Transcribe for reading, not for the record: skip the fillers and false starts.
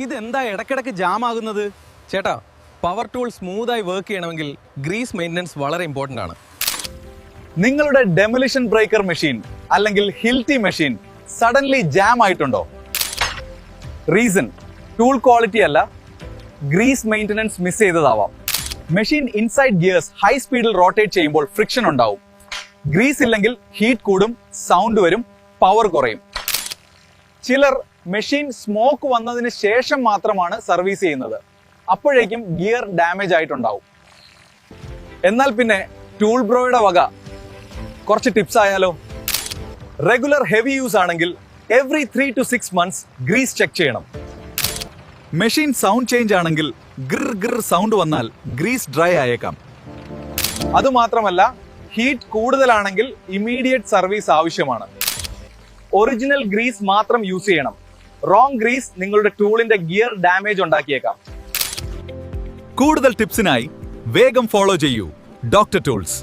ഇതെന്താ ഇടയ്ക്കിടയ്ക്ക് ജാം ആകുന്നത്? ചേട്ടാ, പവർ ടൂൾ സ്മൂത്തായി വർക്ക് ചെയ്യണമെങ്കിൽ ഗ്രീസ് മെയിൻ്റനൻസ് വളരെ ഇമ്പോർട്ടൻ്റ് ആണ്. നിങ്ങളുടെ ഡെമolition ബ്രേക്കർ മെഷീൻ അല്ലെങ്കിൽ ഹിൽറ്റി മെഷീൻ സഡൻലി ജാം ആയിട്ടുണ്ടോ? റീസൺ ടൂൾ ക്വാളിറ്റി അല്ല, ഗ്രീസ് മെയിൻ്റനൻസ് മിസ് ചെയ്തതാവാം. മെഷീൻ ഇൻസൈഡ് ഗിയേഴ്സ് ഹൈ സ്പീഡിൽ റോട്ടേറ്റ് ചെയ്യുമ്പോൾ ഫ്രിക്ഷൻ ഉണ്ടാവും. ഗ്രീസ് ഇല്ലെങ്കിൽ ഹീറ്റ് കൂടും, സൗണ്ട് വരും, പവർ കുറയും. ചിലർ മെഷീൻ സ്മോക്ക് വന്നതിന് ശേഷം മാത്രമാണ് സർവീസ് ചെയ്യുന്നത്. അപ്പോഴേക്കും ഗിയർ ഡാമേജ് ആയിട്ടുണ്ടാവും. എന്നാൽ പിന്നെ ടൂൾ ബ്രോയുടെ വക കുറച്ച് ടിപ്സ് ആയാലോ? റെഗുലർ ഹെവി യൂസ് ആണെങ്കിൽ every 3 to 6 months grease check ചെയ്യണം. മെഷീൻ സൗണ്ട് ചേഞ്ച് ആണെങ്കിൽ ഗിർ സൗണ്ട് വന്നാൽ ഗ്രീസ് ഡ്രൈ ആയേക്കാം. അതുമാത്രമല്ല, ഹീറ്റ് കൂടുതലാണെങ്കിൽ ഇമീഡിയറ്റ് സർവീസ് ആവശ്യമാണ്. ഒറിജിനൽ ഗ്രീസ് മാത്രം യൂസ് ചെയ്യണം. റോങ് ഗ്രീസ് നിങ്ങളുടെ ടൂളിന്റെ ഗിയർ ഡാമേജ് ഉണ്ടാക്കിയേക്കാം. കൂടുതൽ ടിപ്സിനായി വേഗം ഫോളോ ചെയ്യൂ ഡോക്ടർ ടൂൾസ്.